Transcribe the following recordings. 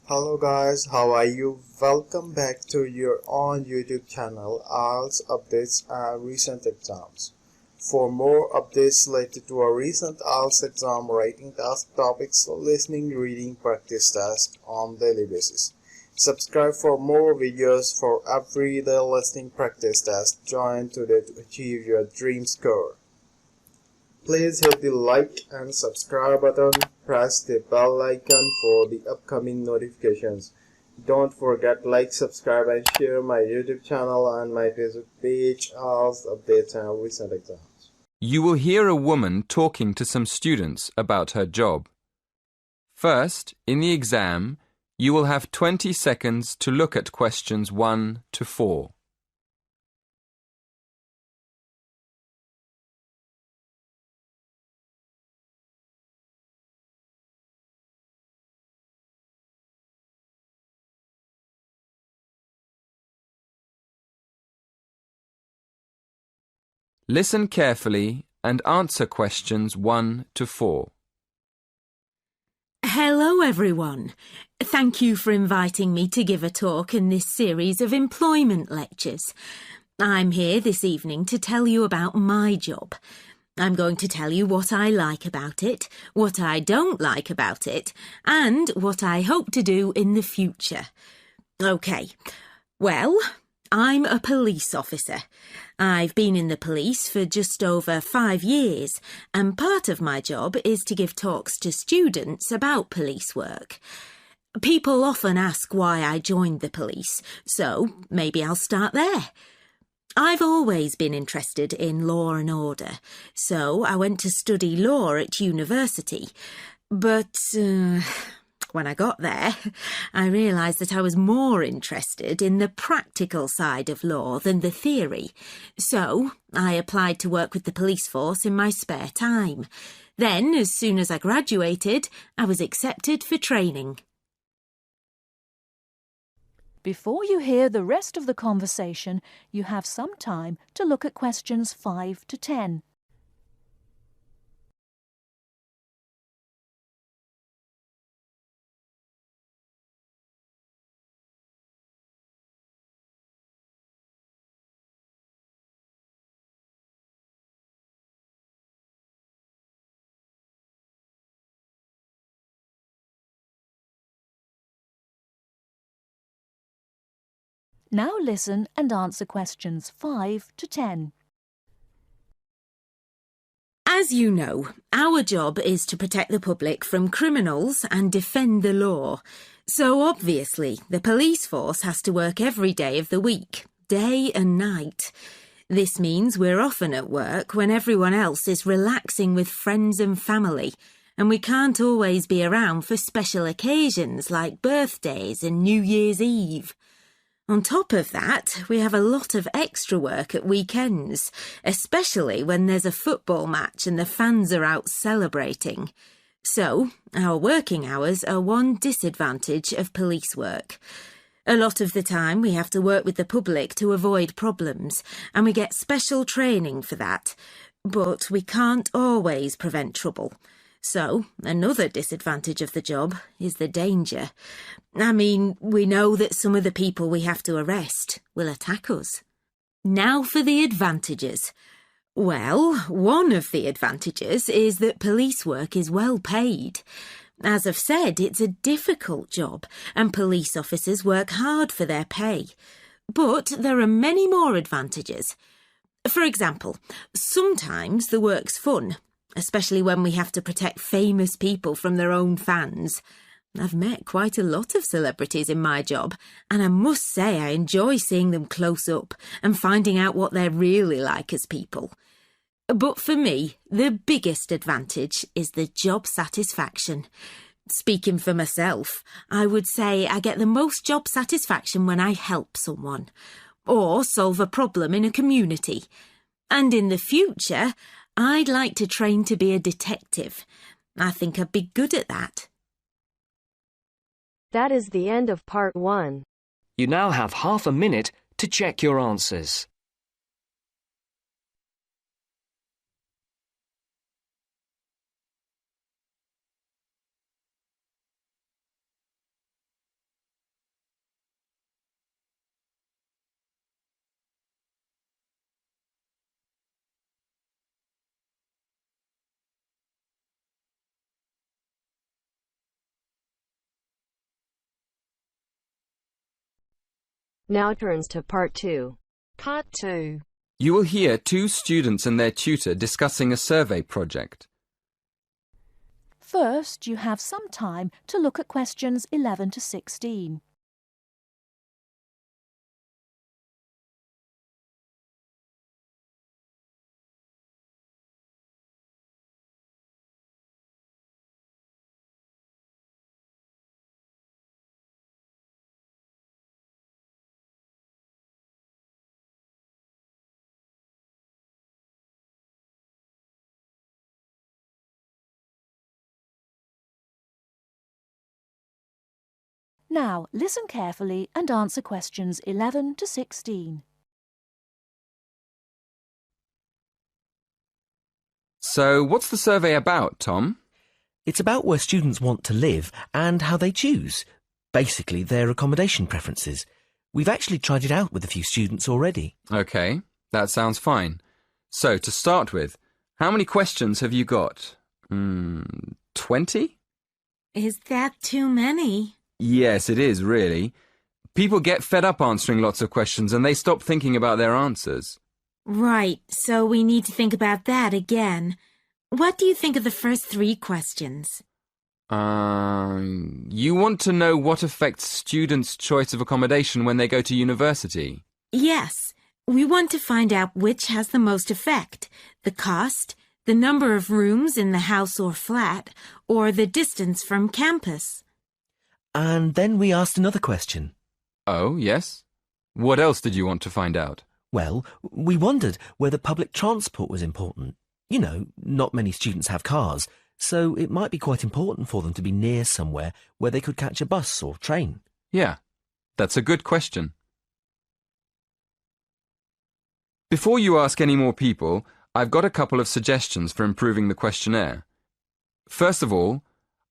Hello guys, how are you? Welcome back to your own YouTube channel, IELTS Updates and Recent Exams. For more updates related to our recent IELTS exam writing task topics, listening, reading, practice test on daily basis. Subscribe for more videos for everyday listening practice test. Join today to achieve your dream score. Please hit the like and subscribe button, press the bell icon for the upcoming notifications. Don't forget like, subscribe and share my YouTube channel and my Facebook page, IELTS Updates and Recent Exams. You will hear a woman talking to some students about her job. First, in the exam, you will have 20 seconds to look at questions 1 to 4. Listen carefully and answer questions 1 to 4. Hello everyone. Thank you for inviting me to give a talk in this series of employment lectures. I'm here this evening to tell you about my job. I'm going to tell you what I like about it, what I don't like about it, and what I hope to do in the future. OK, well, I'm a police officer. I've been in the police for just over 5 years, and part of my job is to give talks to students about police work. People often ask why I joined the police, so maybe I'll start there. I've always been interested in law and order, so I went to study law at university. But when I got there, I realised that I was more interested in the practical side of law than the theory. So I applied to work with the police force in my spare time. Then, as soon as I graduated, I was accepted for training. Before you hear the rest of the conversation, you have some time to look at questions 5 to 10. Now listen and answer questions 5 to 10. As you know, our job is to protect the public from criminals and defend the law. So obviously, the police force has to work every day of the week, day and night. This means we're often at work when everyone else is relaxing with friends and family, and we can't always be around for special occasions like birthdays and New Year's Eve. On top of that, we have a lot of extra work at weekends, especially when there's a football match and the fans are out celebrating. So, our working hours are one disadvantage of police work. A lot of the time we have to work with the public to avoid problems, and we get special training for that. But we can't always prevent trouble. So, another disadvantage of the job is the danger. I mean, we know that some of the people we have to arrest will attack us. Now for the advantages. Well, one of the advantages is that police work is well paid. As I've said, it's a difficult job, and police officers work hard for their pay. But there are many more advantages. For example, sometimes the work's fun, especially when we have to protect famous people from their own fans. I've met quite a lot of celebrities in my job, and I must say I enjoy seeing them close up and finding out what they're really like as people. But for me, the biggest advantage is the job satisfaction. Speaking for myself, I would say I get the most job satisfaction when I help someone, or solve a problem in a community. And in the future, I'd like to train to be a detective. I think I'd be good at that. That is the end of part 1. You now have half a minute to check your answers. Now turns to Part 2. Part 2. You will hear two students and their tutor discussing a survey project. First, you have some time to look at questions 11 to 16. Now, listen carefully and answer questions 11 to 16. So, what's the survey about, Tom? It's about where students want to live and how they choose. Basically, their accommodation preferences. We've actually tried it out with a few students already. OK, that sounds fine. So, to start with, how many questions have you got? 20? Is that too many? Yes, it is, really. People get fed up answering lots of questions and they stop thinking about their answers. Right, so we need to think about that again. What do you think of the first 3 questions? You want to know what affects students' choice of accommodation when they go to university? Yes, we want to find out which has the most effect. The cost, the number of rooms in the house or flat, or the distance from campus. And then we asked another question. Oh, yes? What else did you want to find out? Well, we wondered whether public transport was important. You know, not many students have cars, so it might be quite important for them to be near somewhere where they could catch a bus or train. Yeah, that's a good question. Before you ask any more people, I've got a couple of suggestions for improving the questionnaire. First of all,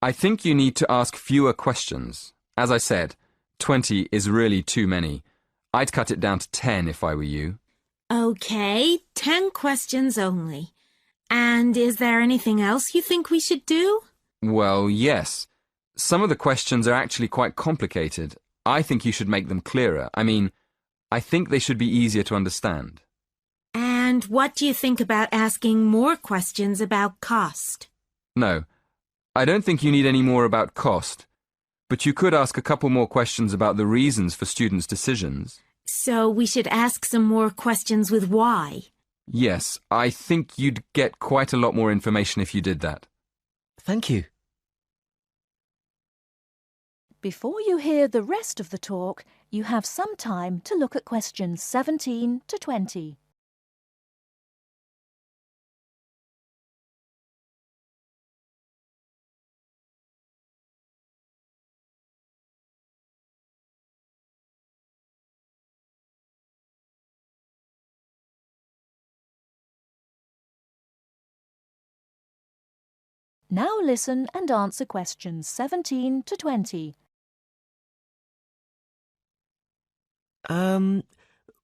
I think you need to ask fewer questions. As I said, 20 is really too many. I'd cut it down to 10 if I were you. Okay, 10 questions only. And is there anything else you think we should do? Well, yes. Some of the questions are actually quite complicated. I think you should make them clearer. I think they should be easier to understand. And what do you think about asking more questions about cost? No, I don't think you need any more about cost. But you could ask a couple more questions about the reasons for students' decisions. So we should ask some more questions with why. Yes, I think you'd get quite a lot more information if you did that. Thank you. Before you hear the rest of the talk, you have some time to look at questions 17 to 20. Now listen and answer questions 17 to 20.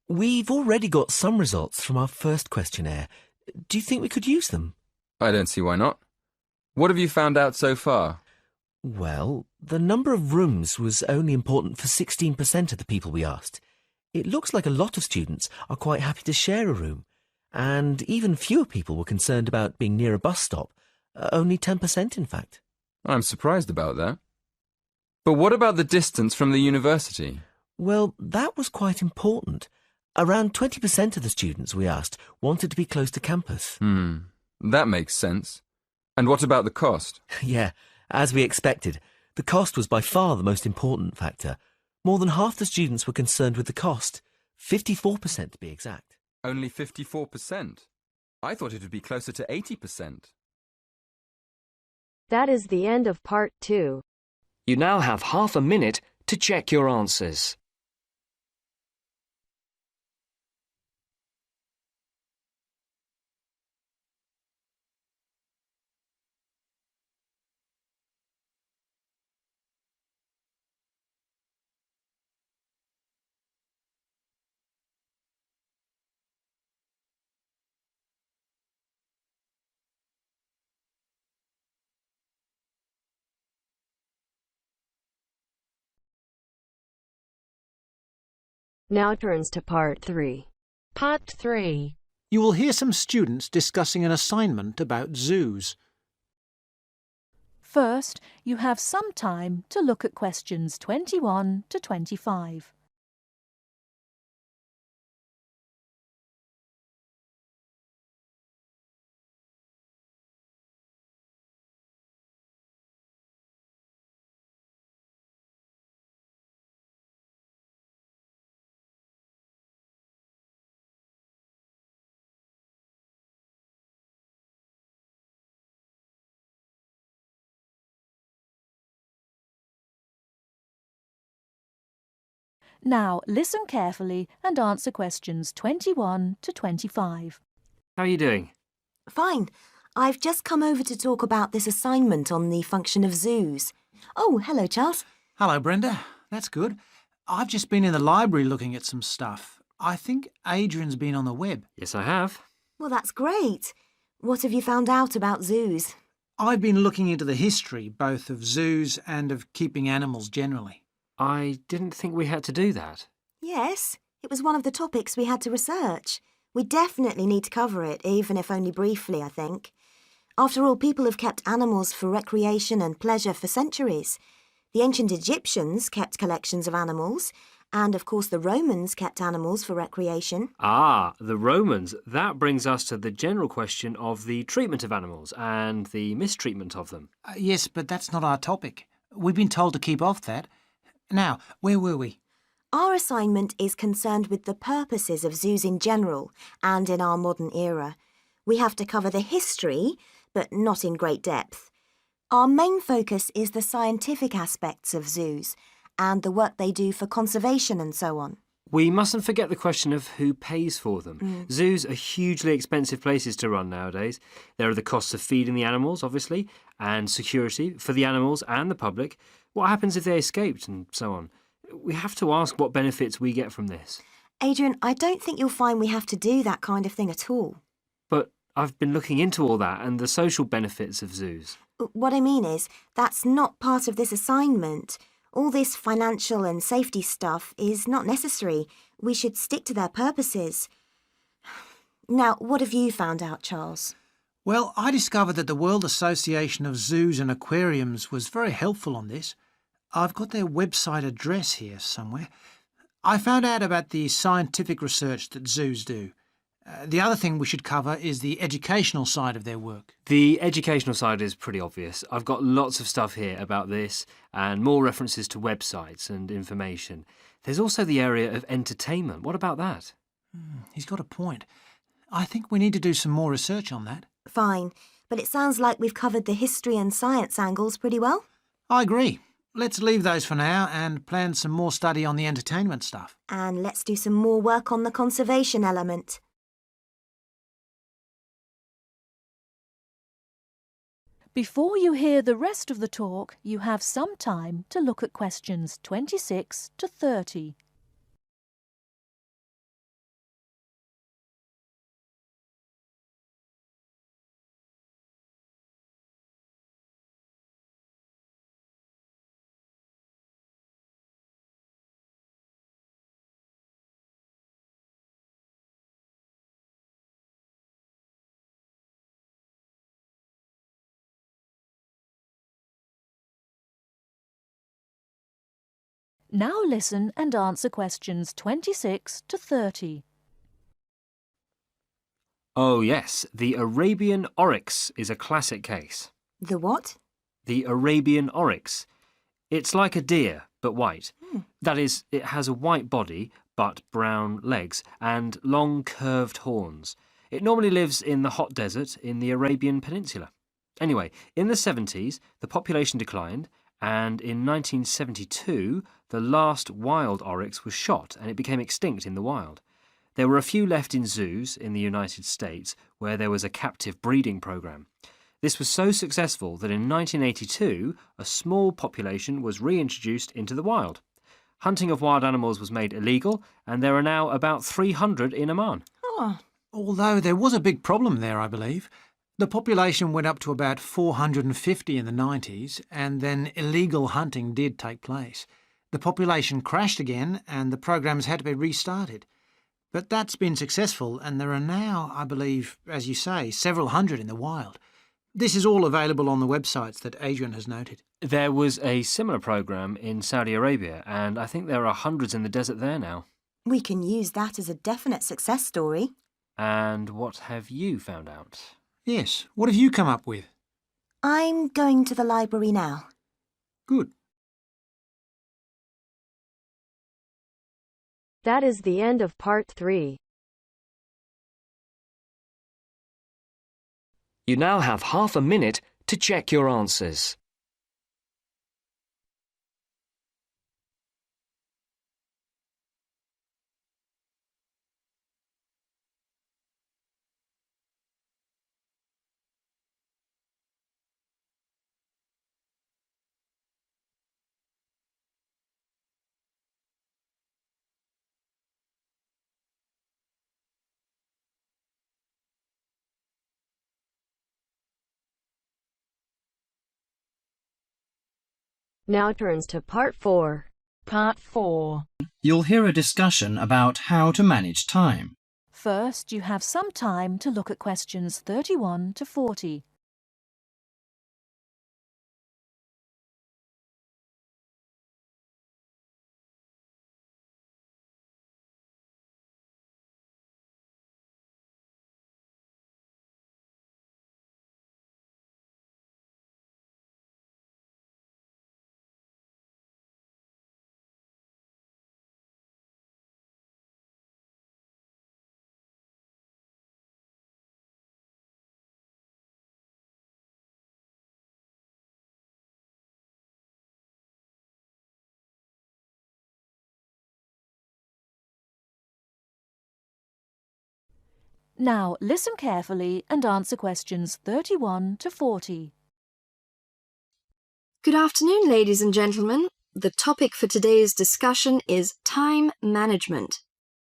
We've already got some results from our first questionnaire. Do you think we could use them? I don't see why not. What have you found out so far? Well, the number of rooms was only important for 16% of the people we asked. It looks like a lot of students are quite happy to share a room, and even fewer people were concerned about being near a bus stop. Only 10%, in fact. I'm surprised about that. But what about the distance from the university? Well, that was quite important. Around 20% of the students we asked wanted to be close to campus. That makes sense. And what about the cost? Yeah, as we expected. The cost was by far the most important factor. More than half the students were concerned with the cost. 54% to be exact. Only 54%? I thought it would be closer to 80%. That is the end of Part 2. You now have half a minute to check your answers. Now turns to Part 3. Part 3. You will hear some students discussing an assignment about zoos. First, you have some time to look at questions 21 to 25. Now listen carefully and answer questions 21 to 25. How are you doing? Fine. I've just come over to talk about this assignment on the function of zoos. Oh, hello, Charles. Hello, Brenda. That's good. I've just been in the library looking at some stuff. I think Adrian's been on the web. Yes, I have. Well, that's great. What have you found out about zoos? I've been looking into the history both of zoos and of keeping animals generally. I didn't think we had to do that. Yes, it was one of the topics we had to research. We definitely need to cover it, even if only briefly, I think. After all, people have kept animals for recreation and pleasure for centuries. The ancient Egyptians kept collections of animals, and of course the Romans kept animals for recreation. Ah, the Romans. That brings us to the general question of the treatment of animals and the mistreatment of them. Yes, but that's not our topic. We've been told to keep off that. Now, where were we? Our assignment is concerned with the purposes of zoos in general and in our modern era. We have to cover the history, but not in great depth. Our main focus is the scientific aspects of zoos and the work they do for conservation and so on. We mustn't forget the question of who pays for them. Zoos are hugely expensive places to run nowadays. There are the costs of feeding the animals, obviously, and security for the animals and the public. What happens if they escaped and so on? We have to ask what benefits we get from this. Adrian, I don't think you'll find we have to do that kind of thing at all. But I've been looking into all that and the social benefits of zoos. What I mean is, that's not part of this assignment. All this financial and safety stuff is not necessary. We should stick to their purposes. Now, what have you found out, Charles? Well, I discovered that the World Association of Zoos and Aquariums was very helpful on this. I've got their website address here somewhere. I found out about the scientific research that zoos do. The other thing we should cover is the educational side of their work. The educational side is pretty obvious. I've got lots of stuff here about this and more references to websites and information. There's also the area of entertainment. What about that? He's got a point. I think we need to do some more research on that. Fine, but it sounds like we've covered the history and science angles pretty well. I agree. Let's leave those for now and plan some more study on the entertainment stuff. And let's do some more work on the conservation element. Before you hear the rest of the talk, you have some time to look at questions 26 to 30. Now listen and answer questions 26 to 30. Oh yes, the Arabian oryx is a classic case. The what? The Arabian oryx. It's like a deer, but white. That is, it has a white body, but brown legs, and long curved horns. It normally lives in the hot desert in the Arabian Peninsula. Anyway, in the 70s, the population declined, and in 1972, the last wild oryx was shot and it became extinct in the wild. There were a few left in zoos in the United States where there was a captive breeding program. This was so successful that in 1982, a small population was reintroduced into the wild. Hunting of wild animals was made illegal, and there are now about 300 in Oman. Oh. Although there was a big problem there, I believe. The population went up to about 450 in the 90s, and then illegal hunting did take place. The population crashed again and the programs had to be restarted. But that's been successful and there are now, I believe, as you say, several hundred in the wild. This is all available on the websites that Adrian has noted. There was a similar program in Saudi Arabia, and I think there are hundreds in the desert there now. We can use that as a definite success story. And what have you found out? Yes, what have you come up with? I'm going to the library now. Good. That is the end of part 3. You now have half a minute to check your answers. Now turns to part 4. Part 4. You'll hear a discussion about how to manage time. First, you have some time to look at questions 31 to 40. Now listen carefully and answer questions 31 to 40. Good afternoon, ladies and gentlemen. The topic for today's discussion is time management.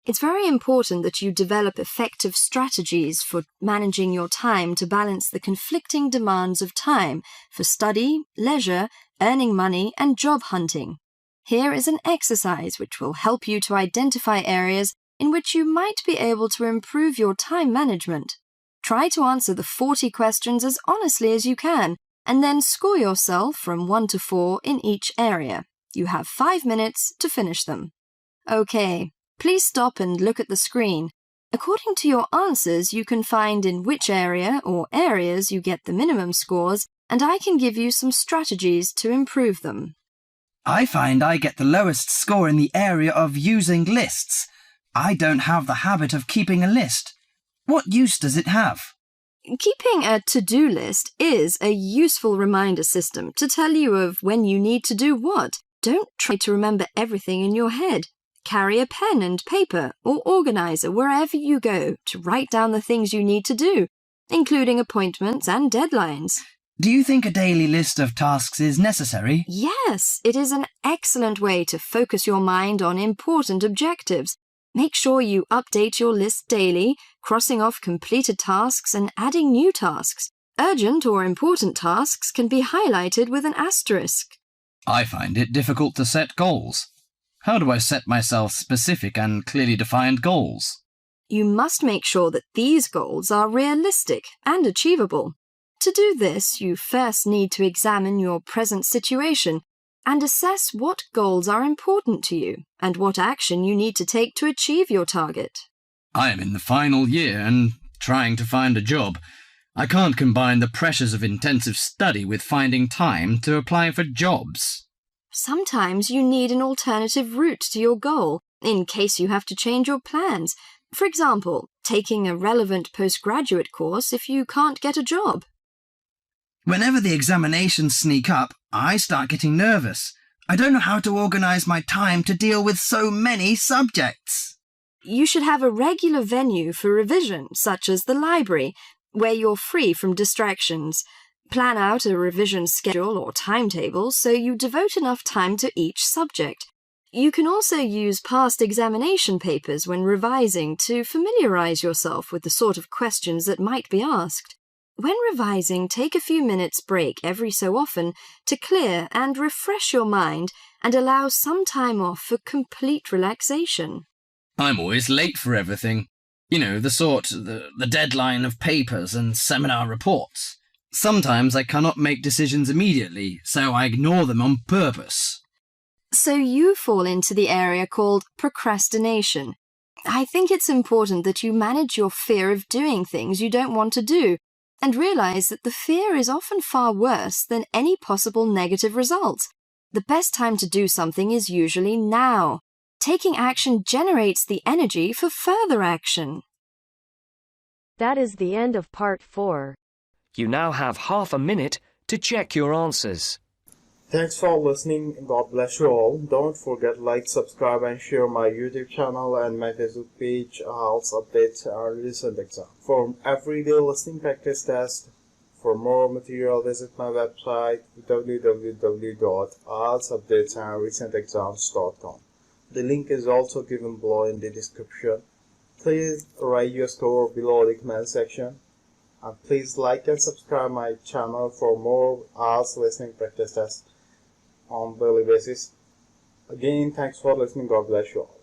It's very important that you develop effective strategies for managing your time to balance the conflicting demands of time for study, leisure, earning money, and job hunting. Here is an exercise which will help you to identify areas in which you might be able to improve your time management. Try to answer the 40 questions as honestly as you can, and then score yourself from 1 to 4 in each area. You have 5 minutes to finish them. Okay, please stop and look at the screen. According to your answers, you can find in which area or areas you get the minimum scores, and I can give you some strategies to improve them. I find I get the lowest score in the area of using lists. I don't have the habit of keeping a list. What use does it have? Keeping a to-do list is a useful reminder system to tell you of when you need to do what. Don't try to remember everything in your head. Carry a pen and paper or organizer wherever you go to write down the things you need to do, including appointments and deadlines. Do you think a daily list of tasks is necessary? Yes, it is an excellent way to focus your mind on important objectives. Make sure you update your list daily, crossing off completed tasks and adding new tasks. Urgent or important tasks can be highlighted with an asterisk. I find it difficult to set goals. How do I set myself specific and clearly defined goals? You must make sure that these goals are realistic and achievable. To do this, you first need to examine your present situation and assess what goals are important to you and what action you need to take to achieve your target. I am in the final year and trying to find a job. I can't combine the pressures of intensive study with finding time to apply for jobs. Sometimes you need an alternative route to your goal in case you have to change your plans. For example, taking a relevant postgraduate course if you can't get a job. Whenever the examinations sneak up, I start getting nervous. I don't know how to organise my time to deal with so many subjects. You should have a regular venue for revision, such as the library, where you're free from distractions. Plan out a revision schedule or timetable so you devote enough time to each subject. You can also use past examination papers when revising to familiarise yourself with the sort of questions that might be asked. When revising, take a few minutes break every so often to clear and refresh your mind and allow some time off for complete relaxation. I'm always late for everything. You know, the deadline of papers and seminar reports. Sometimes I cannot make decisions immediately, so I ignore them on purpose. So you fall into the area called procrastination. I think it's important that you manage your fear of doing things you don't want to do and realize that the fear is often far worse than any possible negative result. The best time to do something is usually now. Taking action generates the energy for further action. That is the end of part 4. You now have half a minute to check your answers. Thanks for listening. God bless you all. Don't forget like, subscribe and share my YouTube channel and my Facebook page, IELTS Update and Recent Exam. For everyday listening practice test, for more material visit my website www.ieltsupdatesandrecentexams.com. The link is also given below in the description. Please write your score below the comment section. And please like and subscribe my channel for more IELTS listening practice tests on daily basis. Again, thanks for listening. God bless you all.